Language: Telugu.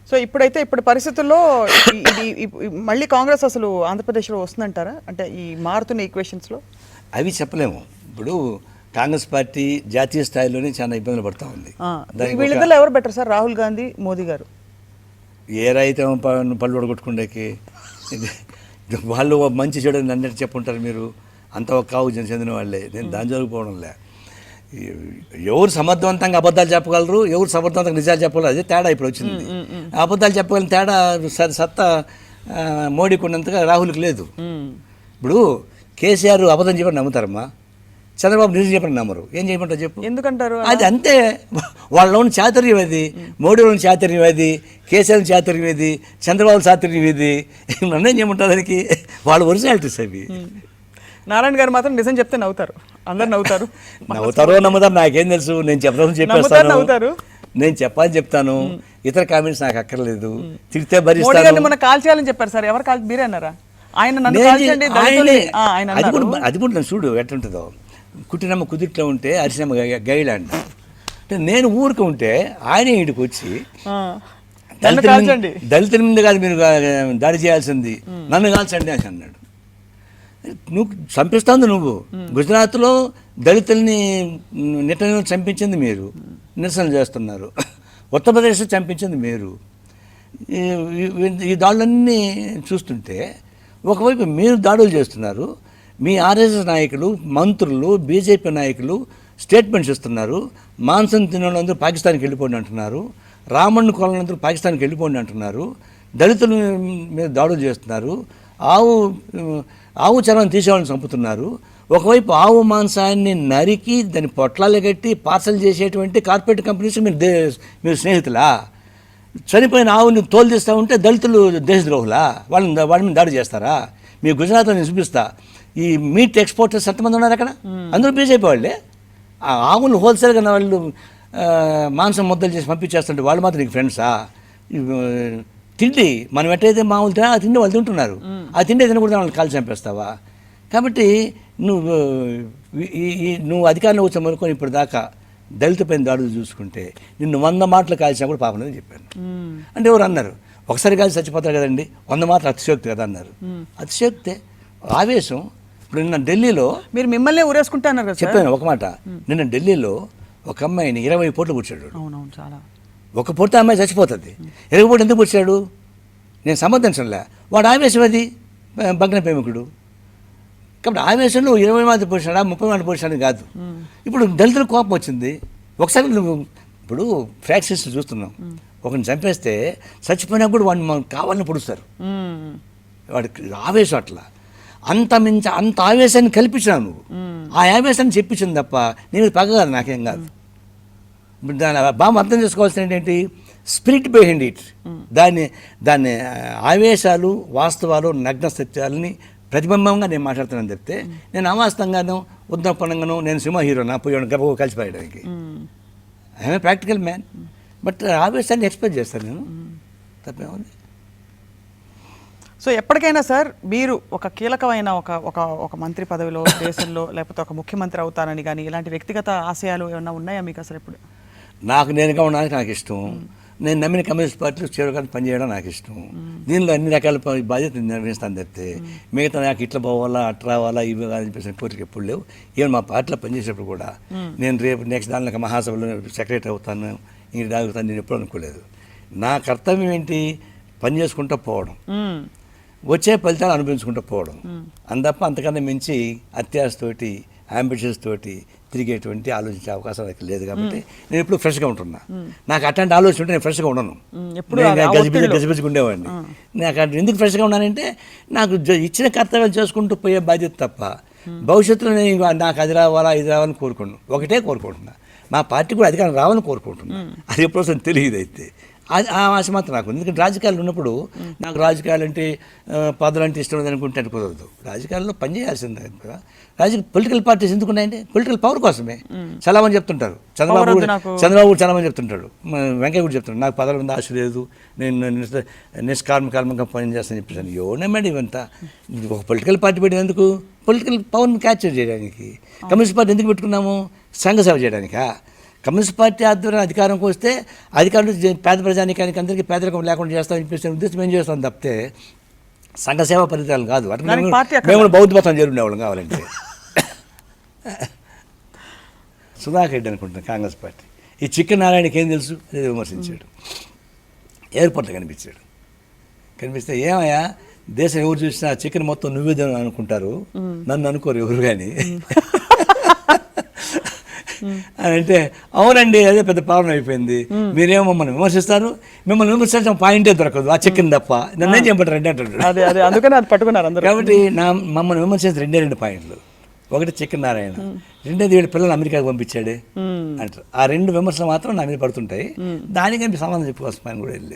సో ఇప్పుడు పరిస్థితుల్లో మళ్ళీ కాంగ్రెస్ అసలు ఆంధ్రప్రదేశ్లో వస్తుందంటారా? అంటే ఈ మారుతున్న ఈక్వేషన్స్లో అవి చెప్పలేము. ఇప్పుడు కాంగ్రెస్ పార్టీ జాతీయ స్థాయిలోనే చాలా ఇబ్బందులు పడుతూ ఉంది. వీళ్ళిద్దరు ఎవరు బెటర్ సార్, రాహుల్ గాంధీ, మోదీ గారు? ఏ రైతే పళ్ళు ఒడగొట్టుకుండేకి వాళ్ళు మంచి చెడు అన్నట్టు చెప్పుంటారు. మీరు అంత ఒక కావు చెందిన వాళ్ళే. నేను దాని జరుగుపోవడంలే. ఎవరు సమర్థవంతంగా అబద్ధాలు చెప్పగలరు, ఎవరు సమర్థవంతంగా నిజాలు చెప్పగలరు, అదే తేడా ఇప్పుడు వచ్చింది. అబద్ధాలు చెప్పగలిగిన తేడా సత్తా మోడీకి ఉన్నంతగా రాహుల్కి లేదు. ఇప్పుడు కేసీఆర్ అబద్ధం చెప్పని నమ్ముతారమ్మా, చంద్రబాబు నిజం చెప్పని నమ్మరు. ఏం చేయమంటారు చెప్పు? ఎందుకంటారు? అది అంతే, వాళ్ళలోని చాతుర్యం అది, మోడీలోని చాతుర్యం అది, కేసీఆర్ చాతుర్యం ఇది, చంద్రబాబు చాతుర్యం ఇది. నన్నేం చేయమంటారు దానికి? వాళ్ళ ఒరిజినాలిటీస్ అవి. నారాయణ గారు మాత్రం నిజం చెప్తే నవ్వుతారు, అందరు నవ్వుతారు. నమ్ముతారు నాకేం తెలుసు, నేను చెప్పాలని చెప్పేస్తాను, నేను చెప్పాలని చెప్తాను. ఇతర కామెంట్స్ నాకు అక్కర్లేదు. తిరిగితే భరిస్తాను. మన కాల్ చేయాలని చెప్పారు సార్, ఎవరు కాల్? మీరే అన్నారా? ఆయన అది కూడా నన్ను చూడు ఎట్లుంటుందో. కుట్టినమ్మ కుదిట్లో ఉంటే అరిసినమ్మ గైడ్ అంట. అంటే నేను ఊరికి ఉంటే ఆయన ఇంటికి వచ్చి దళితుల మీద కాదు మీరు దాడి చేయాల్సింది, నన్ను కాల్చండి అని అన్నాడు. నువ్వు చంపిస్తుంది నువ్వు. గుజరాత్లో దళితుల్ని నిట్టని చంపించింది మీరు, నిరసన చేస్తున్నారు. ఉత్తరప్రదేశ్లో చంపించింది మీరు. ఈ దాడులన్నీ చూస్తుంటే ఒకవైపు మీరు దాడులు చేస్తున్నారు, మీ ఆర్ఎస్ఎస్ నాయకులు, మంత్రులు, బీజేపీ నాయకులు స్టేట్మెంట్స్ ఇస్తున్నారు. మాంసం తినేళ్ళందరూ పాకిస్తాన్కి వెళ్ళిపోండి అంటున్నారు, రామణ్ణి కొలందరూ పాకిస్తాన్కి వెళ్ళిపోండి అంటున్నారు, దళితుల మీద దాడులు చేస్తున్నారు, ఆవు చర్మం తీసేవాళ్ళని చంపుతున్నారు. ఒకవైపు ఆవు మాంసాన్ని నరికి దాన్ని పొట్లాలు కట్టి పార్సల్ చేసేటువంటి కార్పొరేట్ కంపెనీస్ మీరు స్నేహితులా? చనిపోయిన ఆవుని తోలు తీస్తూ ఉంటే దళితులు దేశద్రోహులా? వాళ్ళ మీద దాడి చేస్తారా? మీ గుజరాత్లో నేను చూపిస్తా. ఈ మీట్ ఎక్స్పోర్టర్స్ ఎంతమంది ఉన్నారు అక్కడ? అందరూ బీజేపీ వాళ్ళే. ఆ ఆవులు హోల్సేల్గా వాళ్ళు మాంసం ముద్దలు చేసి పంపించేస్తుంటే వాళ్ళు మాత్రం నీకు ఫ్రెండ్సా? తిండి మనం ఎట్టయితే మామూలు తినా ఆ తిండి వాళ్ళు తింటున్నారు, ఆ తిండి తినకూడదు వాళ్ళని కాల్చి చంపేస్తావా? కాబట్టి నువ్వు అధికారంలో వచ్చే మొదలుకొని ఇప్పుడు దాకా దళిత పైన దాడులు చూసుకుంటే నిన్ను 100 మాటలు కాల్చినా కూడా పాపం అని చెప్పాను. అంటే ఎవరు అన్నారు, ఒకసారి కాల్చి చచ్చిపోతారు కదండి, 100 మాటలు అతిశయోక్తి కదా అన్నారు. అతిశయోక్తే, ఆవేశం. ఇప్పుడు నిన్న ఢిల్లీలో మీరు మిమ్మల్ని ఊరేసుకుంటున్నారు కదా చెప్పాను ఒక మాట. నిన్న ఢిల్లీలో ఒక అమ్మాయిని 20 పూటలు పుచ్చాడు. అవునవును, చాలా. ఒక పూట అమ్మాయి చచ్చిపోతుంది, 20 పూట ఎందుకు పుచ్చాడు? నేను సమర్థించలే. వాడు ఆవేశం, అది భగ్న ప్రేమికుడు. కాబట్టి ఆవేశంలో 20 మంది పురుషుడా 30 మంది పురుషుడు కాదు. ఇప్పుడు దళితులకు కోపం వచ్చింది. ఒకసారి నువ్వు ఇప్పుడు ఫ్రాక్సిస్ చూస్తున్నాం, ఒకరిని చంపేస్తే చచ్చిపోయినా కూడా వాడిని కావాలని పొడుస్తారు. వాడికి ఆవేశం అట్లా అంత ఆవేశాన్ని కల్పించినావు నువ్వు. ఆ ఆవేశాన్ని చెప్పించింది తప్ప నేను పగ కాదు, నాకేం కాదు. దాన్ని బాగా అర్థం చేసుకోవాల్సిన ఏంటి? Spirit behind it. దాన్ని ఆవేశాలు, వాస్తవాలు, నగ్న సత్యాలని ప్రతిబింబంగా నేను మాట్లాడుతున్నాను చెప్తే, నేను అవాస్తవంగాను ఉద్నపనంగాను నేను సినిమా హీరోనా పోయాను గబ కలిసిపోయడానికి. I'm a practical man. But ఆవేశాన్ని ఎక్స్పెక్ట్ చేస్తాను నేను, తప్పేముంది. సో ఎప్పటికైనా సార్ మీరు ఒక కీలకమైన ఒక మంత్రి పదవిలో దేశంలో లేకపోతే ఒక ముఖ్యమంత్రి అవుతారని కానీ ఇలాంటి వ్యక్తిగత ఆశయాలు ఏమైనా ఉన్నాయా మీకు అసలు? ఎప్పుడు నాకు నేనుగా ఉండడానికి నాకు ఇష్టం. నేను నమ్మిన కమ్యూనిస్ట్ పార్టీలో చేరుగా పనిచేయడం నాకు ఇష్టం. దీనిలో అన్ని రకాల బాధ్యతలు నిర్వహిస్తాను తప్పితే మిగతా నాకు ఇట్లా పోవాలా అట్లా రావాలా ఇవి కాదని చెప్పేసి కోరిక ఎప్పుడు లేవు. ఈవెన్ మా పార్టీలో పనిచేసేటప్పుడు కూడా నేను రేపు నెక్స్ట్ దానిలో మహాసభలో సెక్రటరీ అవుతాను, ఇంక తాగుతాను, నేను ఎప్పుడు అనుకోలేదు. నా కర్తవ్యం ఏంటి? పని చేసుకుంటూ పోవడం, వచ్చే ఫలితాలు అనుభవించుకుంటూ పోవడం. అందప్ప అంతకన్నా మించి అత్యాశతోటి, అంబిషన్స్ తోటి తిరిగేటువంటి ఆలోచించే అవకాశం నాకు లేదు. కాబట్టి నేను ఎప్పుడు ఫ్రెష్గా ఉంటున్నా. నాకు అట్లాంటి ఆలోచన ఉంటే నేను ఫ్రెష్గా ఉండను, గజిబిజిగా ఉండేవాడిని. నాకు ఎందుకు ఫ్రెష్గా ఉన్నానంటే నాకు ఇచ్చిన కర్తవ్యాలు చేసుకుంటూ పోయే బాధ్యత తప్ప భవిష్యత్తులో నేను నాకు అది రావాలా ఇది రావాలని కోరుకోను. ఒకటే కోరుకుంటున్నా, మా పార్టీ కూడా అధికారం రావాలని కోరుకుంటున్నా. అది ఎప్పుడు తెలియదు. అయితే ఆ ఆశ మాత్రం నాకు. ఎందుకంటే రాజకీయాలు ఉన్నప్పుడు నాకు రాజకీయాలు అంటే పదవులు అంటే ఇష్టం అనుకుంటే కుదరదు. రాజకీయాల్లో పనిచేయాల్సిందే కదా. పొలిటికల్ పార్టీస్ ఎందుకు ఉన్నాయంటే పొలిటికల్ పవర్ కోసమే. చాలామంది చెప్తుంటారు, చంద్రబాబు చాలా మంది చెప్తుంటాడు, వెంకయ్య కూడా చెప్తున్నాడు, నాకు పదవుల మీద ఆశ లేదు, నేను నిష్కార్మికంగా పని చేస్తానని చెప్పేసాను. యోనమేడి ఇవంతా ఒక పొలిటికల్ పార్టీ పెట్టిన ఎందుకు? పొలిటికల్ పవర్ని క్యాప్చర్ చేయడానికి. కమ్యూనిస్ట్ పార్టీ ఎందుకు పెట్టుకున్నాము? సంఘ సేవ చేయడానికా? కమ్యూనిస్ట్ పార్టీ ఆధ్వర్యం అధికారంకి వస్తే అధికారులు పేద ప్రజానికానికి అందరికీ పేదరికం లేకుండా చేస్తామని చెప్పేసి ఉద్దేశం ఏం చేస్తాం తప్పితే సంఘ సేవా ఫలితాలు కాదు. అట్లా దానికి పార్టీ అక్కడ మేము బౌద్ధ మతం చేరుండేవాళ్ళం కావాలంటే. సుధాకర్ రెడ్డి అనుకుంటున్నాను కాంగ్రెస్ పార్టీ. ఈ చిక్కన్ నారాయణకి ఏం తెలుసు అనేది విమర్శించాడు. ఎయిర్పోర్ట్లో కనిపించాడు. కనిపిస్తే ఏమయ్యా దేశం ఎవరు చూసినా చికెన్ మొత్తం నువ్వేదే అనుకుంటారు, నన్ను అనుకోరు ఎవరు కానీ అని అంటే, అవునండి అదే పెద్ద ప్రాబ్లం అయిపోయింది. మీరేమో మమ్మల్ని విమర్శిస్తారు, మిమ్మల్ని విమర్శించిన పాయింటే దొరకదు ఆ చికెన్ తప్ప, నన్ను ఏం చెప్పంటారు అంటే అంటాడు. అదే అందుకని అది పట్టుకున్నారు అందరూ. కాబట్టి మమ్మల్ని విమర్శించిన రెండు పాయింట్లు. ఒకటి చికెన్ నారాయణ, రెండోది వీళ్ళ పిల్లలు అమెరికాకి పంపించాడే అంటారు. ఆ రెండు విమర్శలు మాత్రం నా మీద పడుతుంటాయి. దానికని సమాధానం చెప్పుకోవాల్సిన పని కూడా లేదు.